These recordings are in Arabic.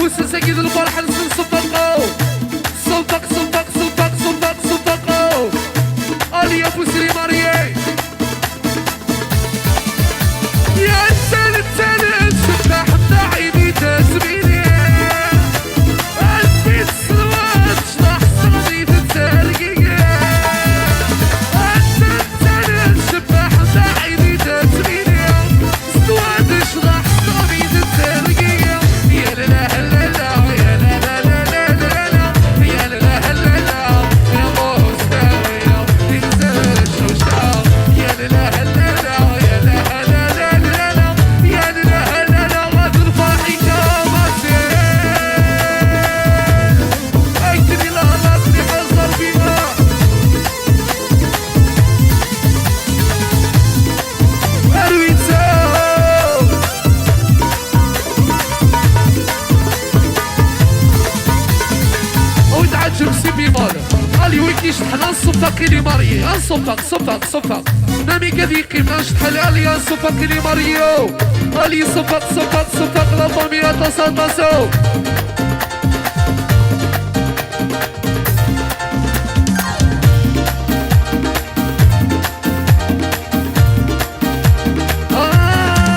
وسط سيد الفرح نسن صفقو صفق صفق صفق صفق صفقو علي ابو سليماني يا سند سند سباح عيني تسبيني قلبي السواد شطح صغري تتسلقي سند سند سباح عيني تسبيني سواد شطح صغري تتسلقي يا لا لا لا لا يا لا لا لا لا لا يا لا لا لا لا يا مستوية تنزل الشوشة يا لا لا لا لا يا لا لا لا لا يا لا لا لا ما ترفعي كاماسي اكتبي لا لا تحصل فيها ارويتسو وتعجب سيبي ماله قالي ويكي شطحنا نصفق لي ماريي نصفق صفق صفق نامي قد يقيم نشطحل علي نصفق لي ماريو قالي صفق صفق صفق لا فاميا تصدسو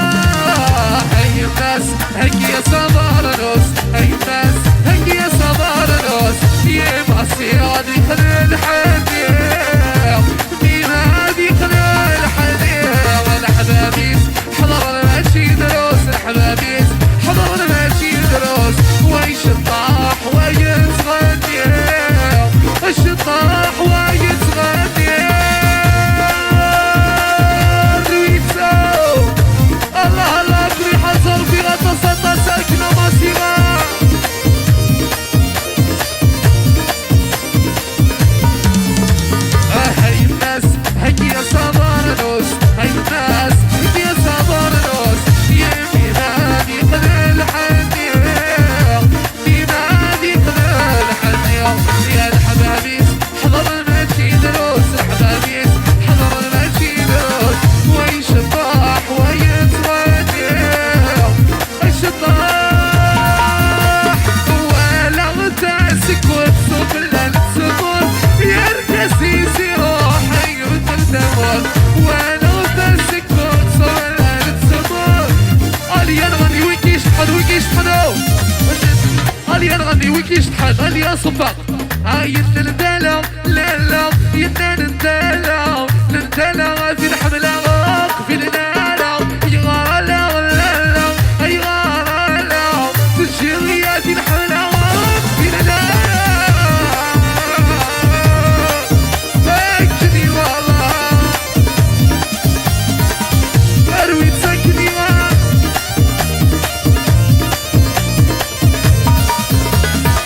هاي الناس هيك يا صبار نوس هاي الناس هيك يا صبار نوس يا مصيادي خلي الحديث مين هادي خلي الحديث والحبابيس حضر الماشي دروس الحبابيس حضر الماشي دروس ويش الطاح ويتغني ايش الطاح ويتغني رويتسو الله الله كل حصل في غطاسة ساكنة مصيرة هاي الناس هيك يا صبر نوس هاي الناس هيك يا صبر نوس يا مينادي قد الحني مينادي قد الحني يا الحبابيس حضر الماشي دروس الحبابيس حضر الماشي دروس ويش الطاح ويتغني ايش الطاح ولا غتاسك وتصب للسفر يركز يصير روحي وتلتمر وانا غتاسك وتصب للسفر قالي نغني ويكي شطحن ويكي شطحنو قالي نغني ويكي شطحن قالي اصفق هاي الندلة لا لا يدنا ندلة ندلة في الحملة في النالة يغار لا لا لا يغار لا تشيريات الحملة في النالة اكدي والله اروي تسكني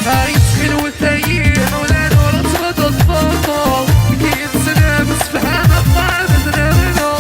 هاي تسخن وتايين ولا نور تغض الفضل كي انسنا بس فهمت بعد نرنو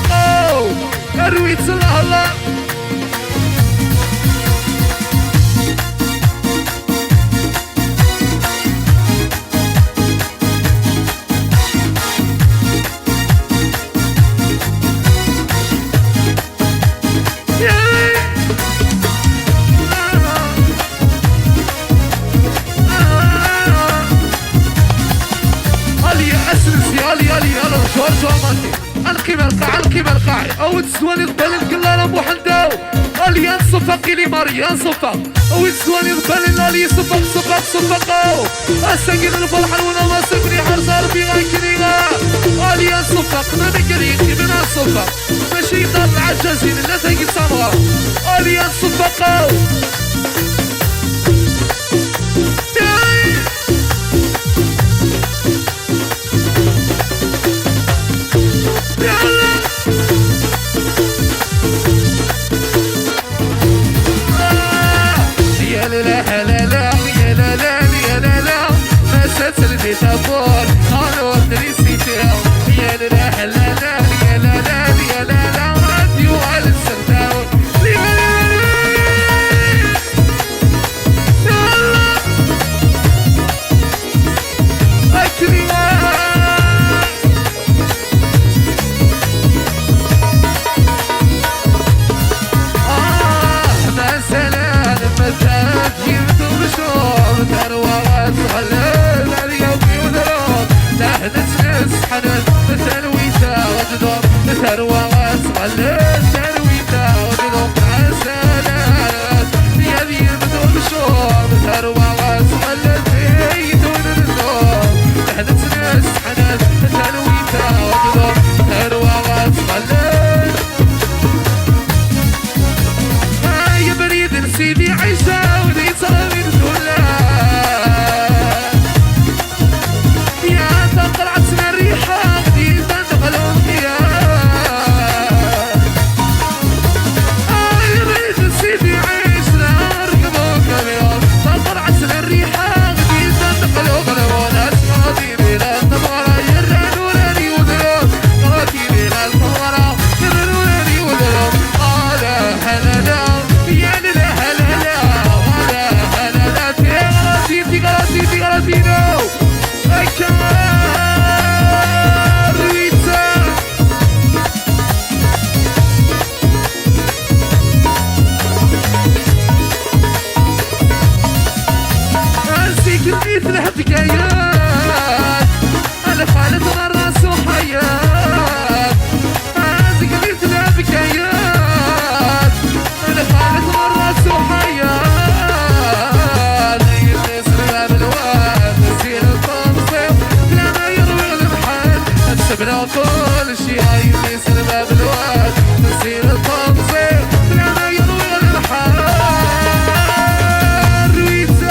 صفقوا الرويت الله الله القيمة القاعي او تسواني قبل القلالة مو حنداو اليان صفق لي مريان صفق او تسواني قبل اللي صفقوا اساقين الفرحة وانا ما سبني حرصار في غاكريغا اليان صفق ما نقريك من الصفق ماشي دار العجازين لا تاقي صامغة اليان صفقوا تلفي تابور هانو تريسي تاو يا لا لا لا يا لا لا يا لا لا راديو على السرداو أكري مثلا مثلا جبتو بشوف ثروات غلال حنان ثرويتا وجدهم ثروات غلال ثرويتا وجدهم عسلات يا ذي بدون شوم ثروات غلال يدون النوم تحدث ناس حنان ثرويتا وجدهم ثروات غلال يا بريد سيدي عيسى وذي صغير دولار كل شي عايز سبب الوقت نسير التنظيم لما يروي الحال رويتو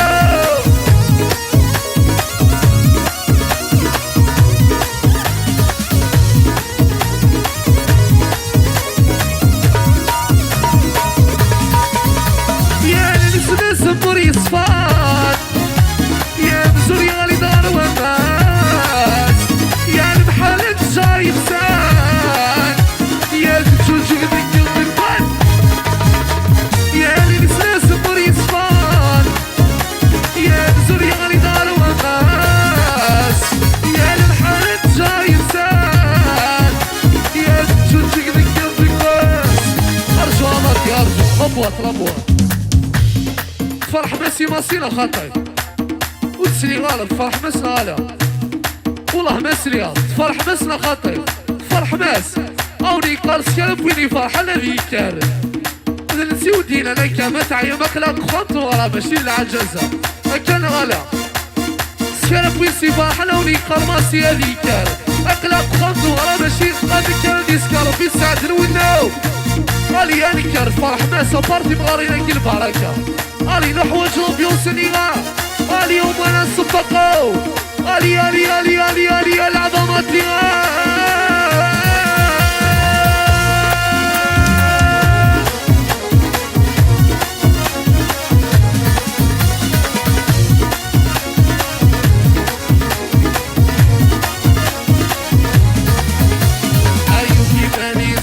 يا نسمة سمور يصفان يا مزور يا غالي دار وفاس يا المحالة جاي بسان يا تجوجي من قلب الفن يا نسمة سمور يصفان يا مزور يا غالي دار وفاس يا المحالة جاي بسان يا تجوجي من قلب الفن أرجو أمرك يا أرجو ربوة فرح مسي ماسينا خاطري وتسلي غالب فرح مسنا غالا والله مس رياض فرح مسنا خاطري فرح ماس اوني قال سكالب ويني فرح الذي يكتر اذا نسيو دينا نكا ما تعيا مخلق خط ورا ماشي العجزة كان غالا سكالب ويني فرح لوني قال ماسي هذي يكتر اقلق خط ورا ماشي قد كان ديسكالو في السعد الوناو الي يعني كر فرح ماس بارتي مغارينا كل بركة الي نحو جوبيون سنيغا اليوم انا صفقوا الي العظمات لي أيوكي بني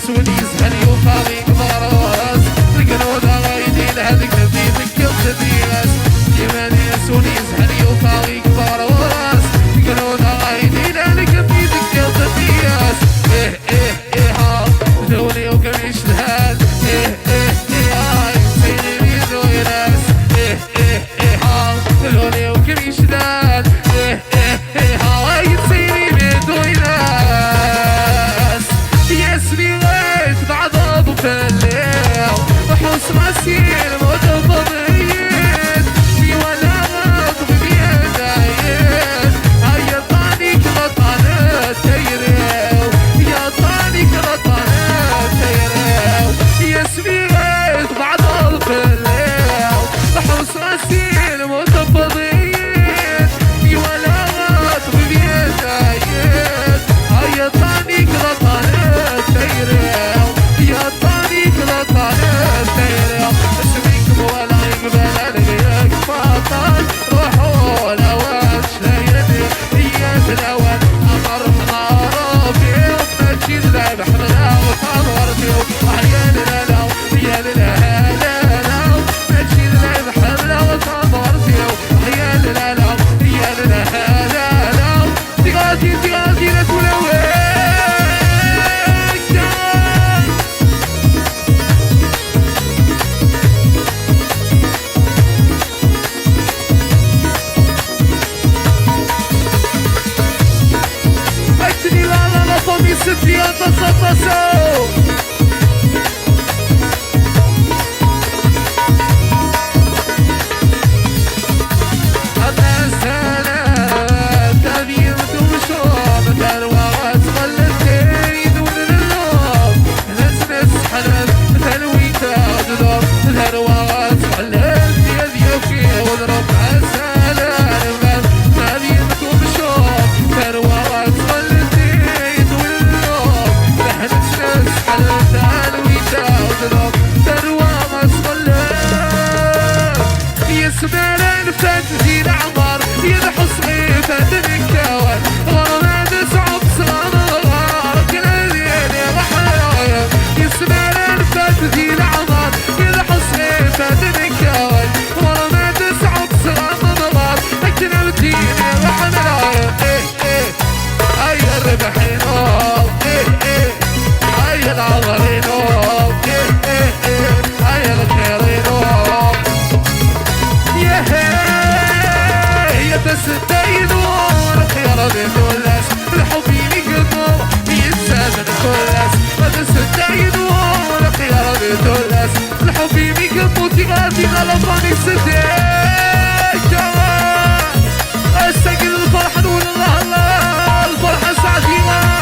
ستي تصو سمعنا نفتي العمر ينحص غيفة الكوان غرمات صعب صغار الغار كنادين يضحايا يسمعنا نفتي العمر ينحص غيفة الكوان غرمات صعب صغار الغار كنادين يضحايا اي الربحين اي العمرين اي الخيرين تستيدون خيار بثلاث الحب يقدر يتسامن كلاس ما تستيدون خيار بثلاث الحب يقدر تغادي غلطاني ستيك استقل الفرحة نقول الله الله الفرحة سعدينا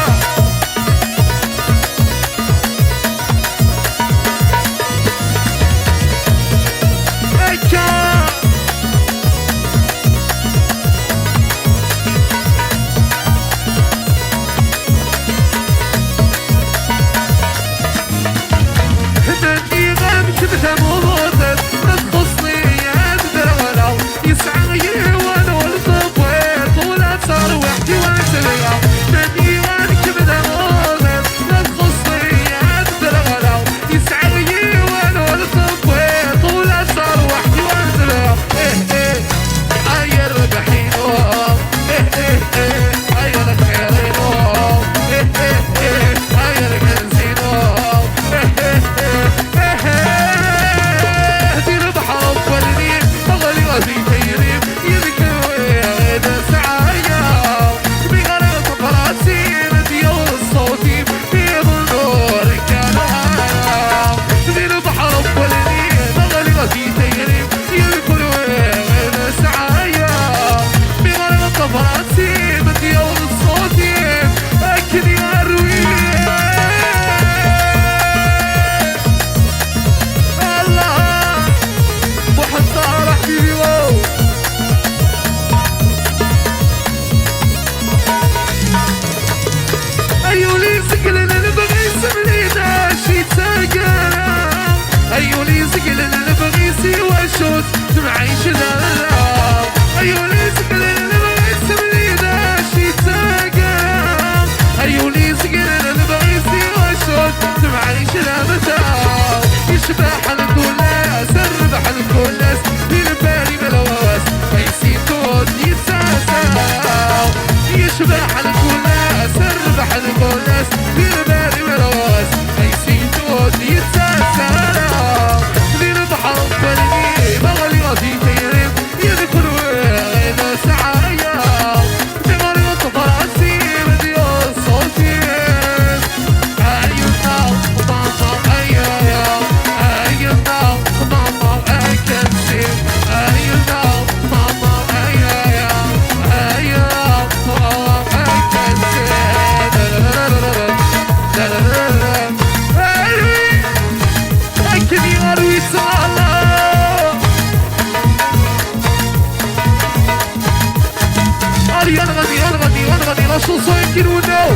نعيش ذا أيوة لي سكن اللي بغي يسملي ذا شي تاقام أيوة لي سكن اللي بغي يسير وشوت نعيش ذا متاع يشبح الكلاس الربح الكلاس ينبالي ملواس فيسين تود يتساسا يشبح الكلاس الربح الكلاس ينبالي ملواس فيسين تود يتساسا لنبح الطلبي بغلي غزي تيريب يذكر وين سعايا بغلي وطفر عسير ديو الصوتين أيونا وطاطا أيايا أيونا وطاطا أكنسيب أيونا وطاطا أيايا أيونا وطاطا أكنسيب أكني أروي صالة أنغني لا شوصو يمكنونو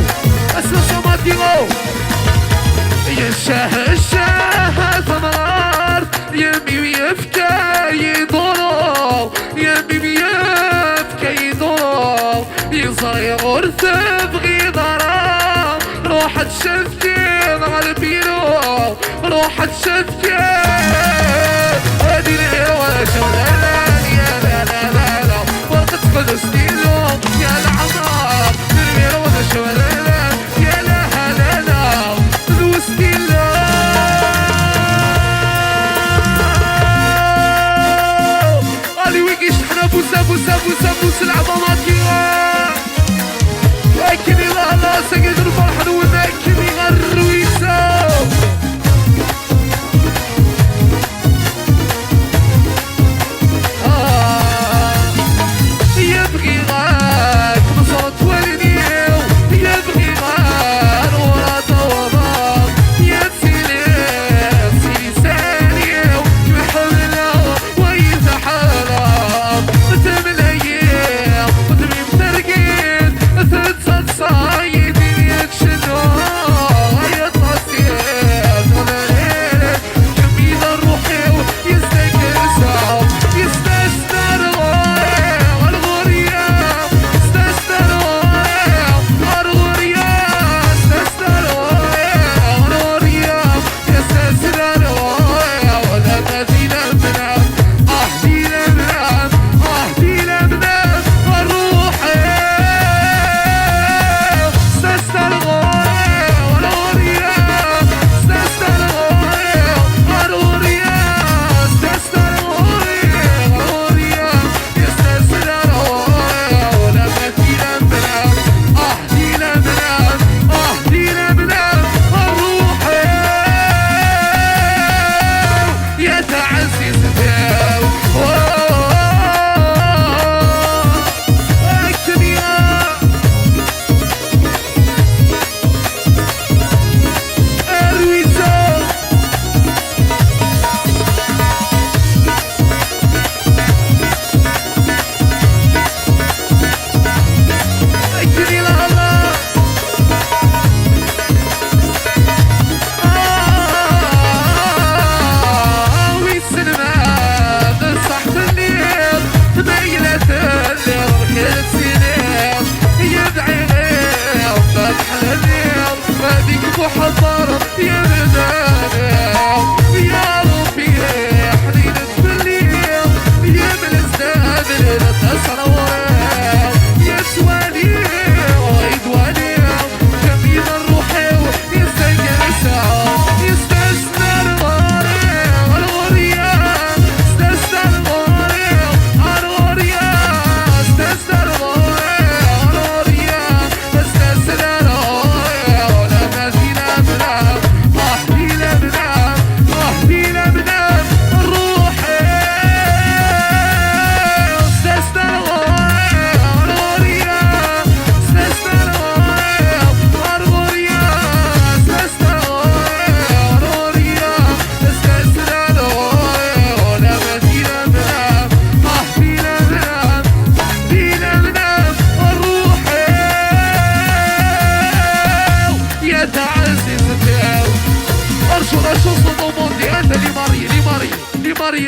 أسلا صماتيغو يشاه الشاه ثمار يمي ويفكى يدورو يمي ويفكى يدورو يصايغ ارثب غيضارا روح تشفكي مع البيرو روح تشفكي هادي الغير ولا شغلان يا لا لا لا لا وقت فلسطينو يا العمار الغير ولا شغلان يا لا لا لا الوستيلو غالي ويكيش حنا بوسا بوسا بوسا بوس العظمات كيوا لكن لا لا سجد الفرح والناي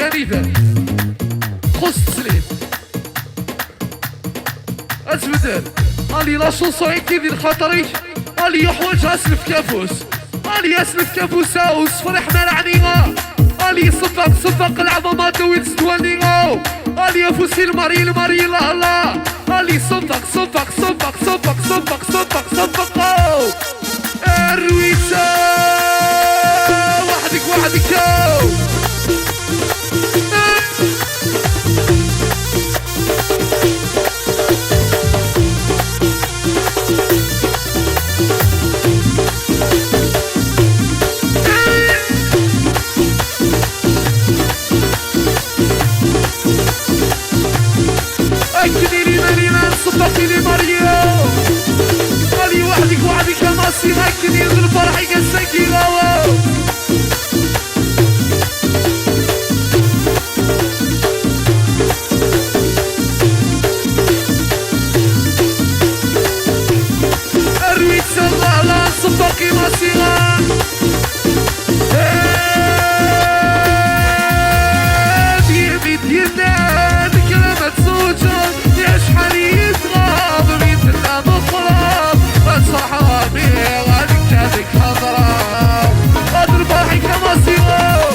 نيفا خص التسليم اتبدل الي لا شونسون يكيدي لخاطري الي حوايج اسلف كافوس الي اسلف كافوس اوس فرحنا العنيغه الي صفق العظمه دويت ستوانيغو الي افوسي الماري لا لا الي صفق الرويسه وحدك صبقي لي ماريو قالي وحدك يا ماسي هكني الفرح يقسكي غاوة ارويت سغالا صبقي ماسي غان بيبي ديالنا بكلمة زوجة يا شحال غاب بيت اللام الخراب صحابي غاديك هذيك خضرا اضرب روحي كما سيغو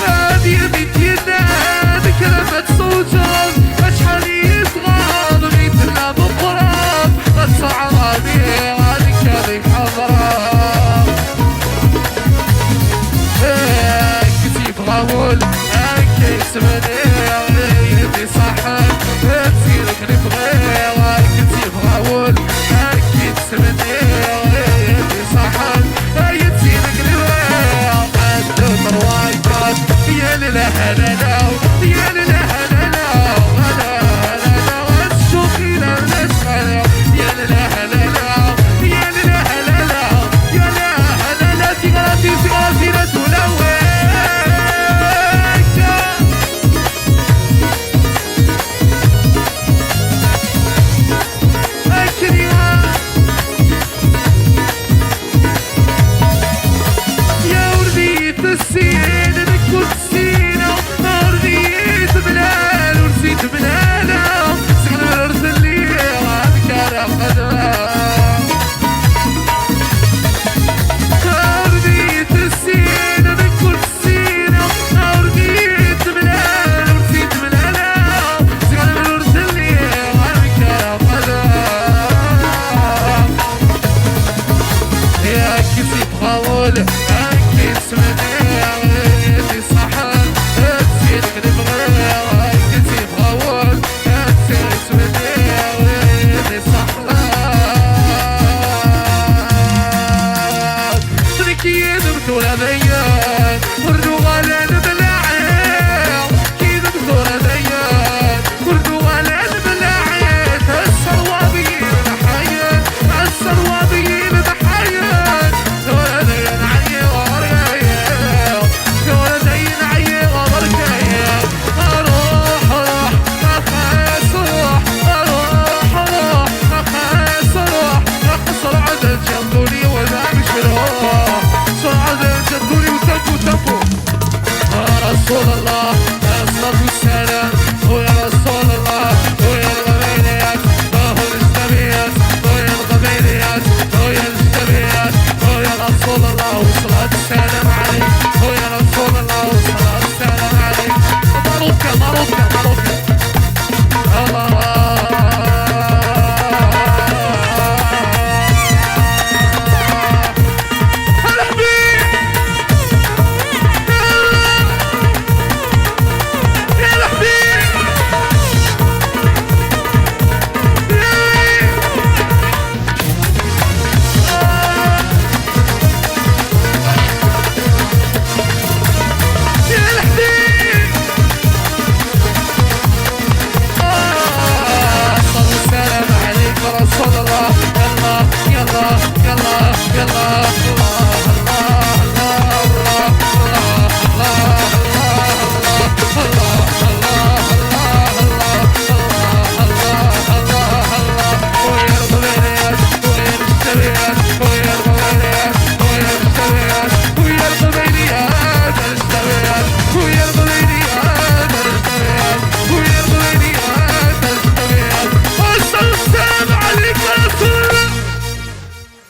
هادي البيت يدنا بكلمة زوجة شحال يتغاب بيت اللام الخراب صحابي غاديك هذيك خضرا كتيب غاول كيسمني يدي صاحب تسيرك نبغي كتيب غاول اكيد سمني يدي صاحب تسيرك نبغي عندو مروايطات يا للا هلالا يا للا هلالا هلا الشوقي لا نسخنا يا للا هلالا يا للا هلالا يا لا هلالا تغراتي لا تلوي السين انا كنت سينا رضيت بلال ورسيت بلالا سكن الارض اللي هذيك انا خدها رضيت السين انا كنت سينا رضيت بلال ورسيت بلالا سكن الارض اللي هذيك انا خدها يا كيف غاول